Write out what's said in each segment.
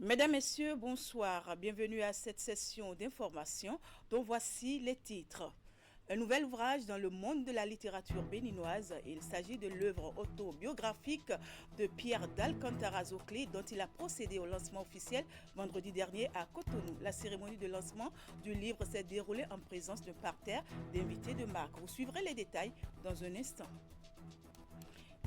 Mesdames, Messieurs, bonsoir. Bienvenue à cette session d'information dont voici les titres. Un nouvel ouvrage dans le monde de la littérature béninoise. Il s'agit de l'œuvre autobiographique de Pierre d'Alcantara Zoclé dont il a procédé au lancement officiel vendredi dernier à Cotonou. La cérémonie de lancement du livre s'est déroulée en présence d'un parterre d'invités de marque. Vous suivrez les détails dans un instant.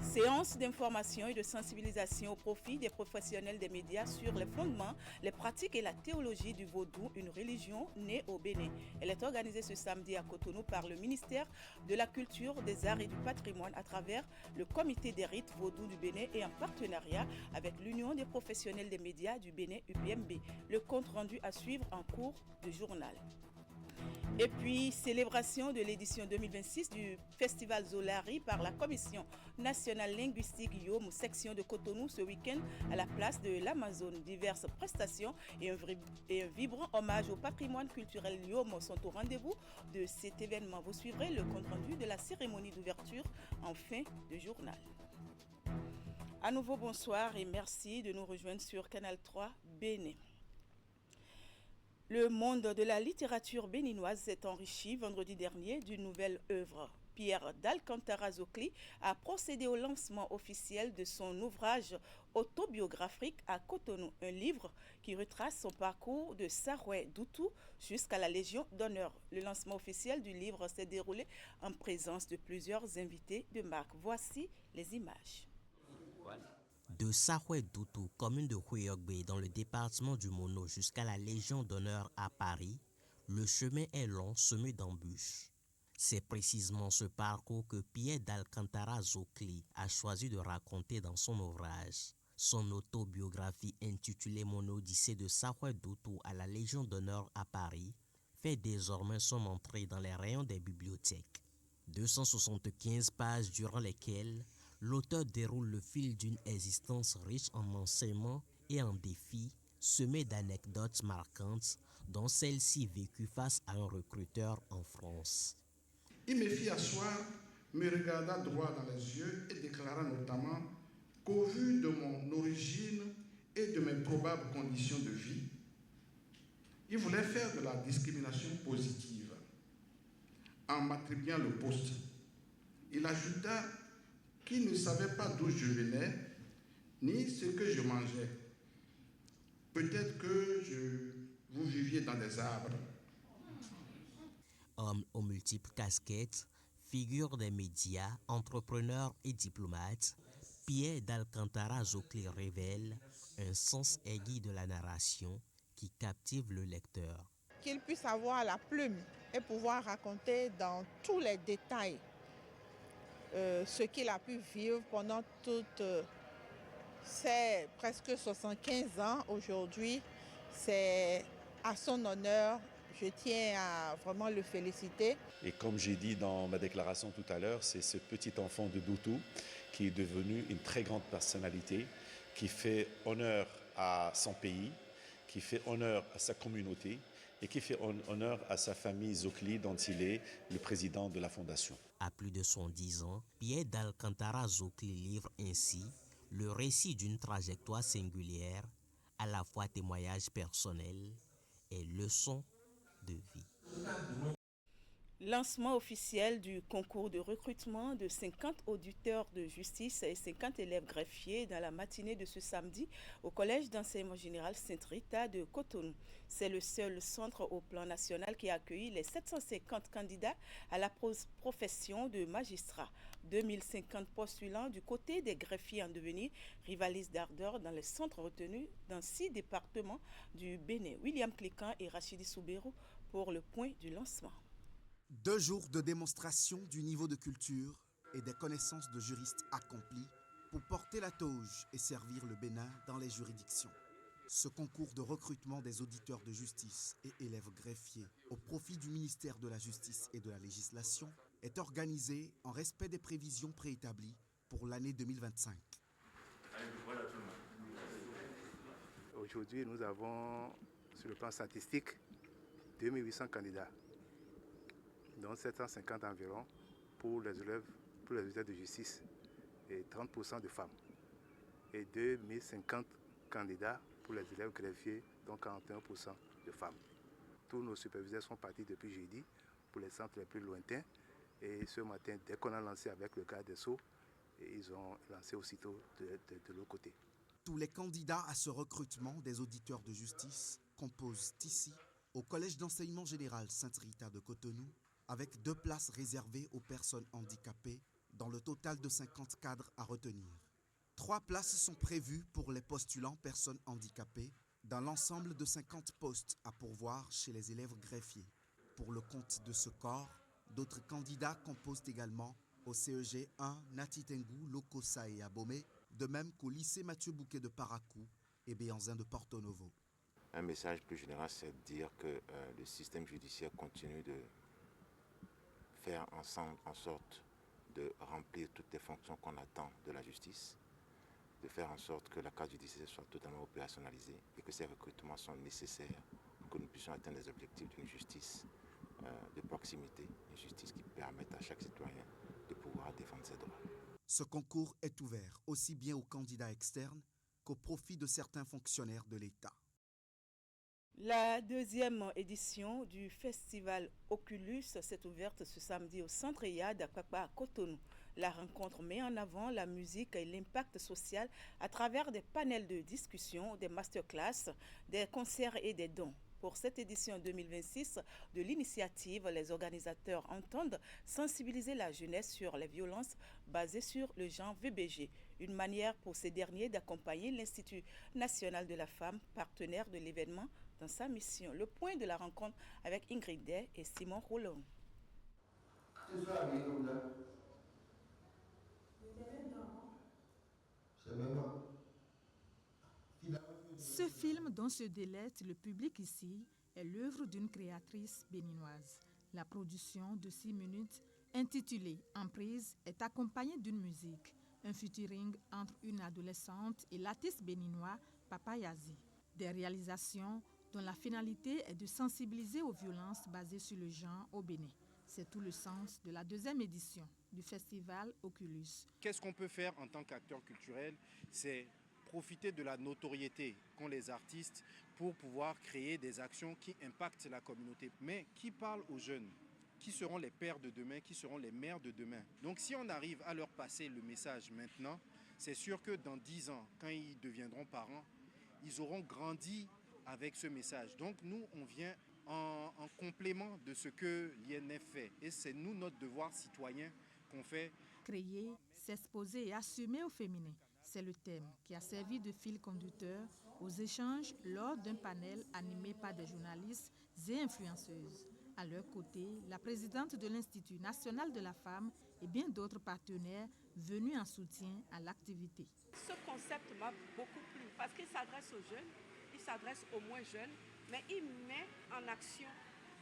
Séance d'information et de sensibilisation au profit des professionnels des médias sur les fondements, les pratiques et la théologie du vaudou, une religion née au Bénin. Elle est organisée ce samedi à Cotonou par le ministère de la Culture, des Arts et du Patrimoine à travers le comité des rites vaudou du Bénin et en partenariat avec l'Union des professionnels des médias du Bénin UPMB. Le compte rendu à suivre en cours de journal. Et puis, célébration de l'édition 2026 du Festival Zolari par la Commission nationale linguistique YOM, section de Cotonou, ce week-end à la place de l'Amazone. Diverses prestations et un vibrant hommage au patrimoine culturel YOM sont au rendez-vous de cet événement. Vous suivrez le compte-rendu de la cérémonie d'ouverture en fin de journal. À nouveau, bonsoir et merci de nous rejoindre sur Canal 3 Bénin. Le monde de la littérature béninoise s'est enrichi vendredi dernier d'une nouvelle œuvre. Pierre d'Alcantara Zoclé a procédé au lancement officiel de son ouvrage autobiographique à Cotonou, un livre qui retrace son parcours de Saroué Doutou jusqu'à la Légion d'honneur. Le lancement officiel du livre s'est déroulé en présence de plusieurs invités de marque. Voici les images. De Saroué Doutou, commune de Houeyogbe dans le département du Mono jusqu'à la Légion d'honneur à Paris, le chemin est long, semé d'embûches. C'est précisément ce parcours que Pierre d'Alcantara Zoclé a choisi de raconter dans son ouvrage. Son autobiographie intitulée Mon Odyssée de Saroué Doutou à la Légion d'honneur à Paris fait désormais son entrée dans les rayons des bibliothèques. 275 pages durant lesquelles l'auteur déroule le fil d'une existence riche en enseignements et en défis, semée d'anecdotes marquantes, dont celle-ci vécue face à un recruteur en France. Il me fit asseoir, me regarda droit dans les yeux et déclara notamment qu'au vu de mon origine et de mes probables conditions de vie, il voulait faire de la discrimination positive en m'attribuant le poste. Il ajouta qu'il ne savait pas d'où je venais, ni ce que je mangeais. Peut-être que vous viviez dans des arbres. Homme aux multiples casquettes, figure des médias, entrepreneur et diplomate, Pierre d'Alcantara Zoclé révèle un sens aigu de la narration qui captive le lecteur. Qu'il puisse avoir la plume et pouvoir raconter dans tous les détails ce qu'il a pu vivre pendant toutes ces presque 75 ans aujourd'hui. C'est à son honneur. Je tiens à vraiment le féliciter. Et comme j'ai dit dans ma déclaration tout à l'heure, c'est ce petit enfant de Doutou qui est devenu une très grande personnalité, qui fait honneur à son pays, qui fait honneur à sa communauté et qui fait honneur à sa famille Zoclé dont il est le président de la fondation. À plus de 110 ans, Pierre d'Alcantara Zoclé livre ainsi le récit d'une trajectoire singulière, à la fois témoignage personnel et leçon de vie. Lancement officiel du concours de recrutement de 50 auditeurs de justice et 50 élèves greffiers dans la matinée de ce samedi au Collège d'enseignement général Sainte-Rita de Cotonou. C'est le seul centre au plan national qui a accueilli les 750 candidats à la profession de magistrat. 2050 postulants du côté des greffiers en devenir rivalisent d'ardeur dans les centres retenus dans 6 départements du Bénin. William Clécan et Rachidi Soubérou pour le point du lancement. 2 jours de démonstration du niveau de culture et des connaissances de juristes accomplis pour porter la toge et servir le Bénin dans les juridictions. Ce concours de recrutement des auditeurs de justice et élèves greffiers au profit du ministère de la Justice et de la Législation est organisé en respect des prévisions préétablies pour l'année 2025. Aujourd'hui, nous avons, sur le plan statistique, 2800 candidats, dont 750 environ pour les élèves de justice et 30% de femmes. Et 2050 candidats pour les élèves greffiers, donc 41% de femmes. Tous nos superviseurs sont partis depuis jeudi pour les centres les plus lointains. Et ce matin, dès qu'on a lancé avec le garde des Sceaux, ils ont lancé aussitôt de l'autre côté. Tous les candidats à ce recrutement des auditeurs de justice composent ici, au Collège d'enseignement général Sainte-Rita de Cotonou, avec 2 places réservées aux personnes handicapées dans le total de 50 cadres à retenir. 3 places sont prévues pour les postulants personnes handicapées dans l'ensemble de 50 postes à pourvoir chez les élèves greffiers. Pour le compte de ce corps, d'autres candidats composent également au CEG 1 Natitengu, Lokosa et Abomey, de même qu'au lycée Mathieu Bouquet de Paracou et Béanzin de Porto Novo. Un message plus général, c'est de dire que le système judiciaire continue de faire en sorte de remplir toutes les fonctions qu'on attend de la justice, de faire en sorte que la carte judiciaire soit totalement opérationnalisée et que ces recrutements sont nécessaires pour que nous puissions atteindre les objectifs d'une justice de proximité, une justice qui permette à chaque citoyen de pouvoir défendre ses droits. Ce concours est ouvert aussi bien aux candidats externes qu'au profit de certains fonctionnaires de l'État. La 2e édition du festival Oculus s'est ouverte ce samedi au centre EIA d'Akpakpa à Cotonou. La rencontre met en avant la musique et l'impact social à travers des panels de discussion, des masterclass, des concerts et des dons. Pour cette édition 2026 de l'initiative, les organisateurs entendent sensibiliser la jeunesse sur les violences basées sur le genre VBG, une manière pour ces derniers d'accompagner l'Institut national de la femme, partenaire de l'événement, dans sa mission. Le point de la rencontre avec Ingrid Day et Simon Rollon. Ce film dont se délecte le public ici est l'œuvre d'une créatrice béninoise. La production de 6 minutes, intitulée Emprise, est accompagnée d'une musique, un featuring entre une adolescente et l'artiste béninois Papa Yazi. Des réalisations dont la finalité est de sensibiliser aux violences basées sur le genre au Bénin. C'est tout le sens de la 2e édition du festival Oculus. Qu'est-ce qu'on peut faire en tant qu'acteur culturel? C'est profiter de la notoriété qu'ont les artistes pour pouvoir créer des actions qui impactent la communauté, mais qui parlent aux jeunes, qui seront les pères de demain, qui seront les mères de demain. Donc si on arrive à leur passer le message maintenant, c'est sûr que dans 10 ans, quand ils deviendront parents, ils auront grandi avec ce message. Donc nous, on vient en complément de ce que l'INF fait. Et c'est nous, notre devoir citoyen qu'on fait. Créer, s'exposer et assumer au féminin. C'est le thème qui a servi de fil conducteur aux échanges lors d'un panel animé par des journalistes et influenceuses. À leur côté, la présidente de l'Institut national de la femme et bien d'autres partenaires venus en soutien à l'activité. Ce concept m'a beaucoup plu parce qu'il s'adresse aux jeunes, il s'adresse aux moins jeunes, mais il met en action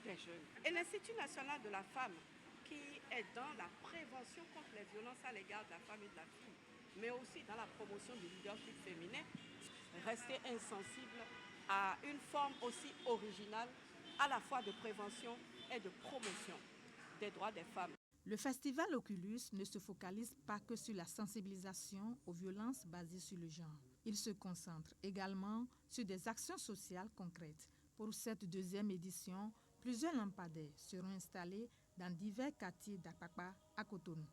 des jeunes. Et l'Institut national de la femme, qui est dans la prévention contre les violences à l'égard de la femme et de la fille, mais aussi dans la promotion du leadership féminin, rester insensible à une forme aussi originale, à la fois de prévention et de promotion des droits des femmes. Le festival Oculus ne se focalise pas que sur la sensibilisation aux violences basées sur le genre. Il se concentre également sur des actions sociales concrètes. Pour cette 2e édition, plusieurs lampadaires seront installés dans divers quartiers d'Akpakpa à Cotonou.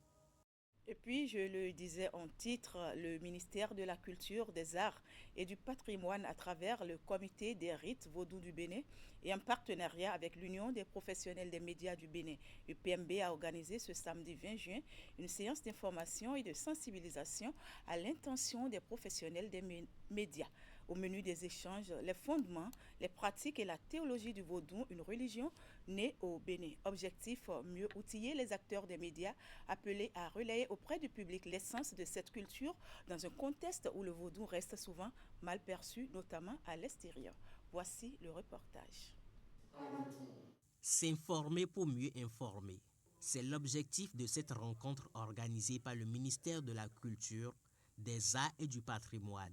Et puis, je le disais en titre, le ministère de la Culture, des Arts et du Patrimoine, à travers le Comité des rites vaudous du Bénin et en partenariat avec l'Union des professionnels des médias du Bénin, UPMB, a organisé ce samedi 20 juin une séance d'information et de sensibilisation à l'intention des professionnels des médias. Au menu des échanges, les fondements, les pratiques et la théologie du vaudou, une religion née au Bénin. Objectif, mieux outiller les acteurs des médias, appelés à relayer auprès du public l'essence de cette culture dans un contexte où le vaudou reste souvent mal perçu, notamment à l'extérieur. Voici le reportage. S'informer pour mieux informer. C'est l'objectif de cette rencontre organisée par le ministère de la Culture, des Arts et du Patrimoine.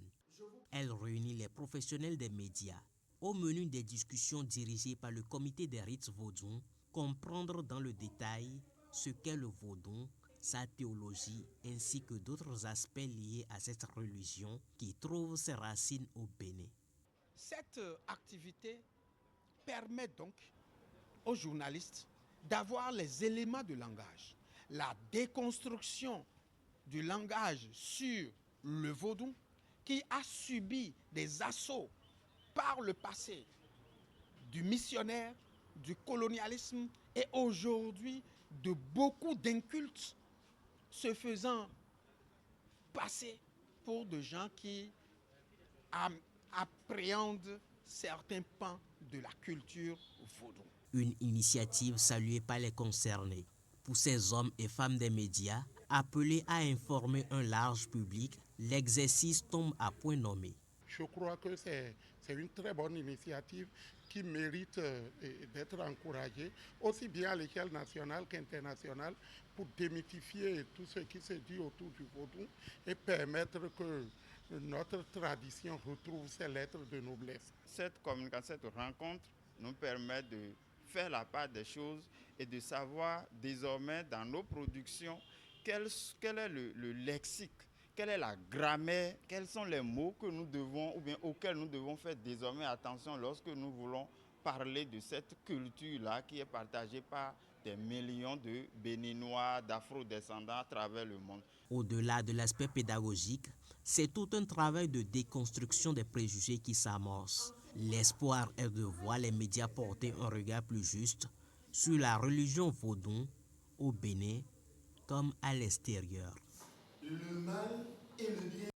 Elle réunit les professionnels des médias. Au menu des discussions dirigées par le comité des rites vaudous, comprendre dans le détail ce qu'est le vaudou, sa théologie ainsi que d'autres aspects liés à cette religion qui trouve ses racines au Bénin. Cette activité permet donc aux journalistes d'avoir les éléments de langage, la déconstruction du langage sur le vaudou qui a subi des assauts par le passé du missionnaire, du colonialisme et aujourd'hui de beaucoup d'incultes se faisant passer pour des gens qui appréhendent certains pans de la culture vaudou. Une initiative saluée par les concernés. Pour ces hommes et femmes des médias, appelés à informer un large public, l'exercice tombe à point nommé. Je crois que c'est une très bonne initiative qui mérite d'être encouragée, aussi bien à l'échelle nationale qu'internationale, pour démythifier tout ce qui se dit autour du vaudou et permettre que notre tradition retrouve ses lettres de noblesse. Cette communication, cette rencontre nous permet de faire la part des choses et de savoir désormais dans nos productions quel est le lexique, quelle est la grammaire, quels sont les mots que nous devons ou bien auxquels nous devons faire désormais attention lorsque nous voulons parler de cette culture-là qui est partagée par des millions de Béninois, d'Afro-descendants à travers le monde. Au-delà de l'aspect pédagogique, c'est tout un travail de déconstruction des préjugés qui s'amorce. L'espoir est de voir les médias porter un regard plus juste sur la religion vaudou au Bénin comme à l'extérieur. Le mal et le bien.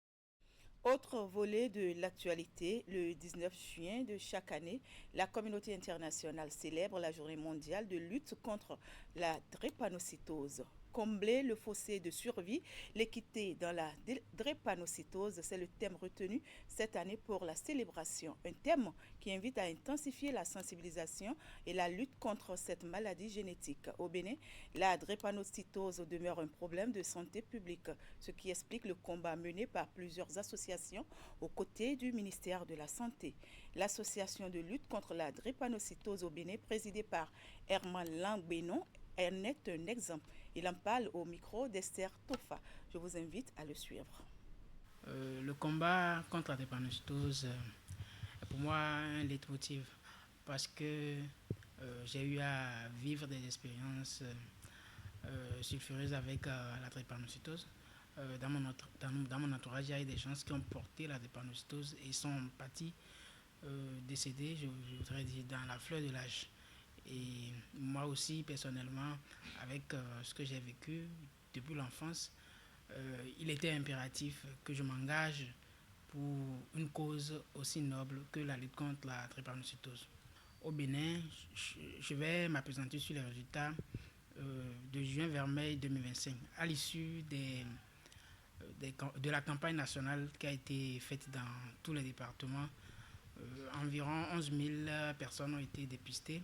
Autre volet de l'actualité, le 19 juin de chaque année, la communauté internationale célèbre la journée mondiale de lutte contre la drépanocytose. Combler le fossé de survie, l'équité dans la drépanocytose, c'est le thème retenu cette année pour la célébration. Un thème qui invite à intensifier la sensibilisation et la lutte contre cette maladie génétique. Au Bénin, la drépanocytose demeure un problème de santé publique, ce qui explique le combat mené par plusieurs associations aux côtés du ministère de la Santé. L'association de lutte contre la drépanocytose au Bénin, présidée par Herman Langbenon, en est un exemple. Il en parle au micro d'Esther Tofa. Je vous invite à le suivre. Le combat contre la drépanocytose est pour moi un leitmotiv parce que j'ai eu à vivre des expériences sulfureuses avec la drépanocytose. Dans mon entourage, il y a eu des gens qui ont porté la drépanocytose et sont partis décédés, je voudrais dire, dans la fleur de l'âge. Et moi aussi, personnellement, avec ce que j'ai vécu depuis l'enfance, il était impératif que je m'engage pour une cause aussi noble que la lutte contre la drépanocytose. Au Bénin, je vais m'appesantir sur les résultats de juin vers mai 2025, à l'issue de la campagne nationale qui a été faite dans tous les départements. Environ 11 000 personnes ont été dépistées.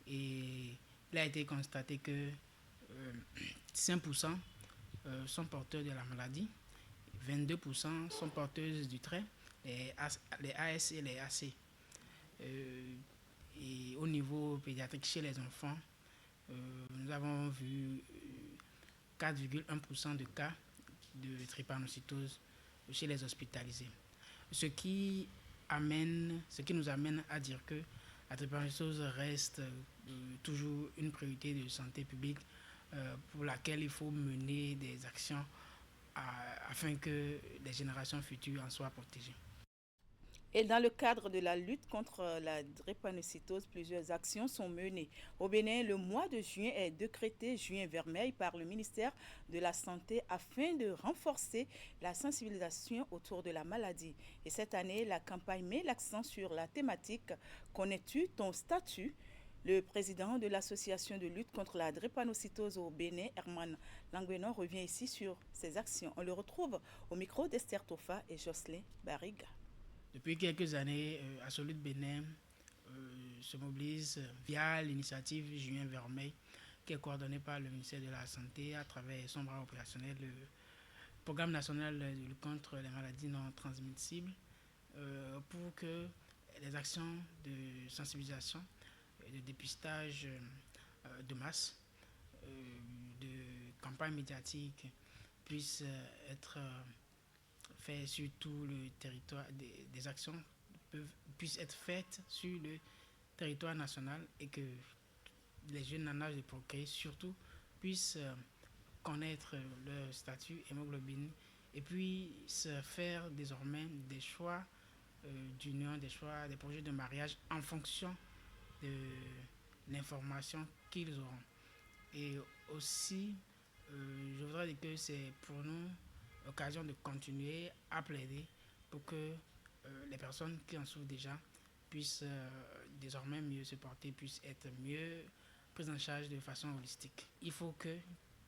Et il a été constaté que 5% sont porteurs de la maladie, 22% sont porteuses du trait, les AS et les AC. Et au niveau pédiatrique chez les enfants, nous avons vu 4,1% de cas de drépanocytose chez les hospitalisés. Ce qui nous amène à dire que la drépanocytose reste toujours une priorité de santé publique pour laquelle il faut mener des actions afin que les générations futures en soient protégées. Et dans le cadre de la lutte contre la drépanocytose, plusieurs actions sont menées. Au Bénin, le mois de juin est décrété juin vermeil par le ministère de la Santé afin de renforcer la sensibilisation autour de la maladie. Et cette année, la campagne met l'accent sur la thématique « Connais-tu ton statut ?» Le président de l'association de lutte contre la drépanocytose au Bénin, Herman Langbenon, revient ici sur ces actions. On le retrouve au micro d'Esther Tofa et Jocelyn Barriga. Depuis quelques années, Asolute Bénin se mobilise via l'initiative Juin Vermeil, qui est coordonnée par le ministère de la Santé à travers son bras opérationnel, le Programme national de lutte contre les maladies non transmissibles, pour que les actions de sensibilisation et de dépistage de masse, de campagne médiatique puissent être fait sur tout le territoire, des actions puissent être faites sur le territoire national et que les jeunes en âge de procréer surtout puissent connaître leur statut hémoglobine et puis se faire désormais des choix d'union, des choix, des projets de mariage en fonction de l'information qu'ils auront. Et aussi, je voudrais dire que c'est pour nous l'occasion de continuer à plaider pour que les personnes qui en souffrent déjà puissent désormais mieux se porter, puissent être mieux prises en charge de façon holistique. Il faut que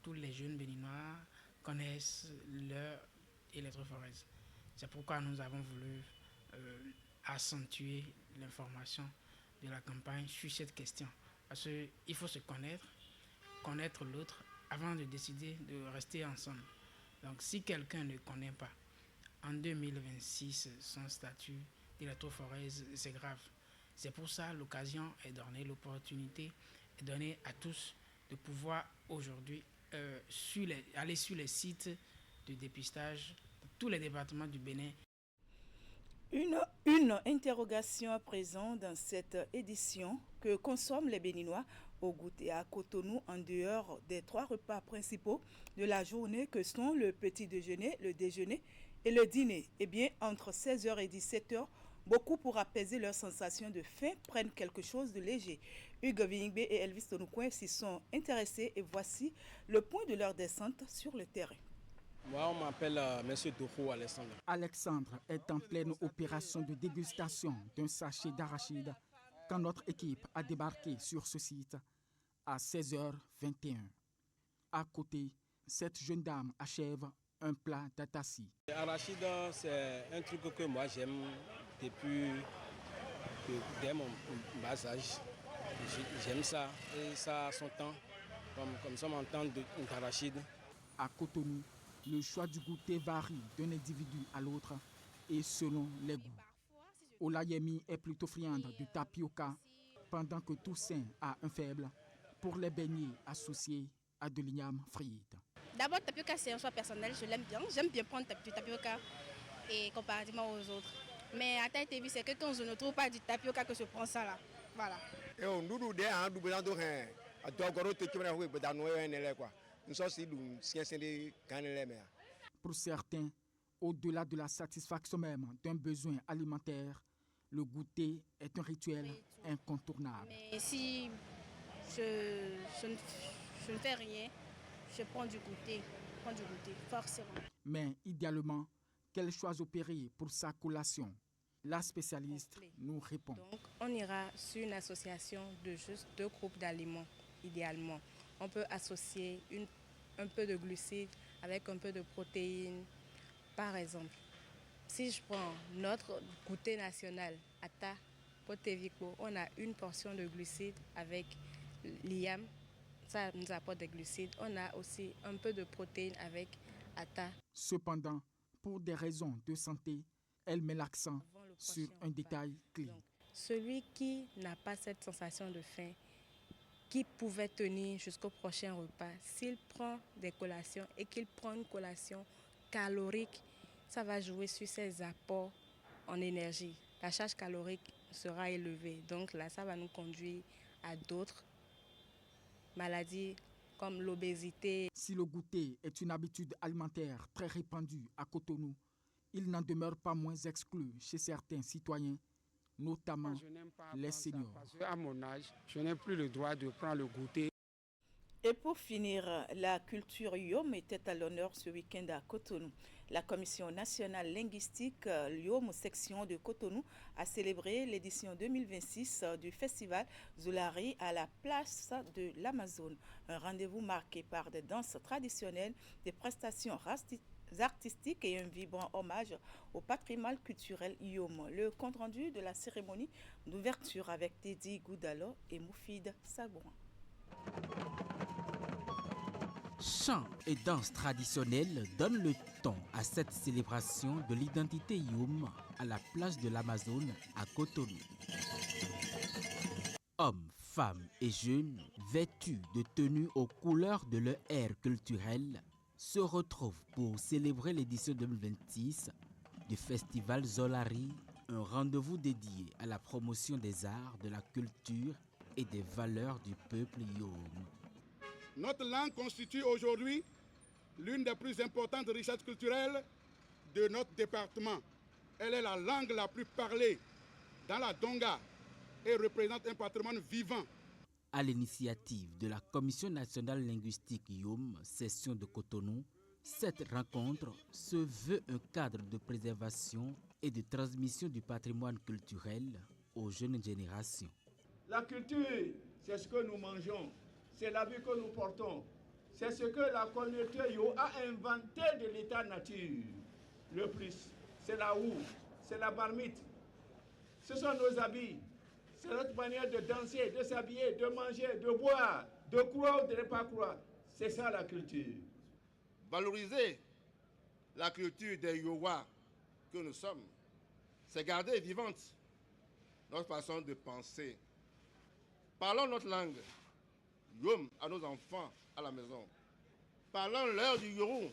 tous les jeunes béninois connaissent leur électrophorèse. C'est pourquoi nous avons voulu accentuer l'information de la campagne sur cette question. Parce qu'il faut se connaître l'autre avant de décider de rester ensemble. Donc si quelqu'un ne connaît pas en 2026 son statut d'électrophorèse, c'est grave. C'est pour ça que l'occasion est donnée, l'opportunité est donnée à tous de pouvoir aujourd'hui aller sur les sites de dépistage de tous les départements du Bénin. Une interrogation à présent dans cette édition. Que consomment les Béninois au goûter à Cotonou en dehors des 3 repas principaux de la journée que sont le petit déjeuner, le déjeuner et le dîner? Eh bien, entre 16h et 17h, beaucoup pour apaiser leur sensation de faim prennent quelque chose de léger. Hugues Vingbe et Elvis Tonoucoin s'y sont intéressés et voici le point de leur descente sur le terrain. Moi, on m'appelle M. Dourou Alexandre. Alexandre est en pleine opération de dégustation d'un sachet d'arachide quand notre équipe a débarqué sur ce site à 16h21. À côté, cette jeune dame achève un plat d'atassi. L'arachide, c'est un truc que moi j'aime dès mon bas âge. J'aime ça et ça a son temps, comme ça on entend d'arachide. À Cotonou, le choix du goûter varie d'un individu à l'autre et selon les goûts. Olayemi est plutôt friande de tapioca, pendant que Toussaint a un faible pour les beignets associés à de l'igname frite. D'abord, tapioca, c'est un choix personnel, je l'aime bien. J'aime bien prendre du tapioca et comparativement aux autres. Mais à Taï TV, c'est que quand je ne trouve pas du tapioca que je prends ça là. Voilà. Pour certains, au-delà de la satisfaction même d'un besoin alimentaire, le goûter est un rituel incontournable. Mais si je ne fais rien, je prends du goûter, forcément. Mais idéalement, quel choix opérer pour sa collation? La spécialiste nous répond. Donc, on ira sur une association de juste 2 groupes d'aliments, idéalement. On peut associer un peu de glucides avec un peu de protéines. Par exemple, si je prends notre goûter national, Ata Potevico, on a une portion de glucides avec l'IAM, ça nous apporte des glucides. On a aussi un peu de protéines avec Ata. Cependant, pour des raisons de santé, elle met l'accent sur un détail clé. Donc, celui qui n'a pas cette sensation de faim, qui pouvait tenir jusqu'au prochain repas, s'il prend des collations et qu'il prend une collation calorique, ça va jouer sur ses apports en énergie. La charge calorique sera élevée. Donc là, ça va nous conduire à d'autres maladies comme l'obésité. Si le goûter est une habitude alimentaire très répandue à Cotonou, il n'en demeure pas moins exclu chez certains citoyens, notamment les seniors. Parce qu'à mon âge, je n'ai plus le droit de prendre le goûter. Et pour finir, la culture Yom était à l'honneur ce week-end à Cotonou. La Commission nationale linguistique Yom section de Cotonou a célébré l'édition 2026 du festival Zoulari à la place de l'Amazone. Un rendez-vous marqué par des danses traditionnelles, des prestations artistiques et un vibrant hommage au patrimoine culturel Yom. Le compte-rendu de la cérémonie d'ouverture avec Teddy Goudalo et Moufid Sabouan. Chants et danses traditionnelles donnent le ton à cette célébration de l'identité Youm à la plage de l'Amazone à Cotonou. Hommes, femmes et jeunes, vêtus de tenues aux couleurs de leur ère culturelle, se retrouvent pour célébrer l'édition 2026 du festival Zoulari Un rendez-vous dédié à la promotion des arts, de la culture et des valeurs du peuple Yom. Notre langue constitue aujourd'hui l'une des plus importantes richesses culturelles de notre département. Elle est la langue la plus parlée dans la Donga et représente un patrimoine vivant. À l'initiative de la Commission nationale linguistique Yom, session de Cotonou, cette rencontre se veut un cadre de préservation et de transmission du patrimoine culturel aux jeunes générations. La culture, c'est ce que nous mangeons, c'est la vie que nous portons, c'est ce que la communauté Yo a inventé de l'état nature. Le plus, c'est la houe, c'est la marmite, ce sont nos habits, c'est notre manière de danser, de s'habiller, de manger, de boire, de croire ou de ne pas croire. C'est ça la culture. Valoriser la culture des Yowa que nous sommes, c'est garder vivante notre façon de penser. Parlons notre langue, Yom, à nos enfants à la maison. Parlons-leur du Yorou,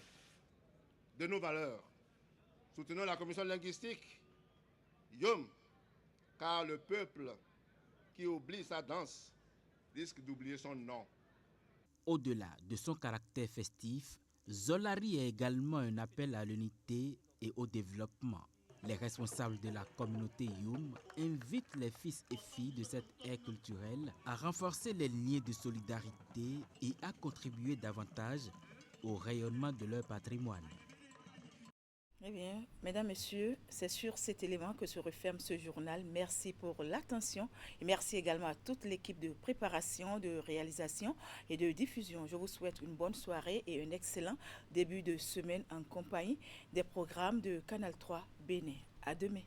de nos valeurs. Soutenons la commission linguistique, Yom, car le peuple qui oublie sa danse risque d'oublier son nom. Au-delà de son caractère festif, Zolari est également un appel à l'unité et au développement. Les responsables de la communauté Youm invitent les fils et filles de cette ère culturelle à renforcer les liens de solidarité et à contribuer davantage au rayonnement de leur patrimoine. Eh bien, mesdames, messieurs, c'est sur cet élément que se referme ce journal. Merci pour l'attention et merci également à toute l'équipe de préparation, de réalisation et de diffusion. Je vous souhaite une bonne soirée et un excellent début de semaine en compagnie des programmes de Canal 3 Bénin. À demain.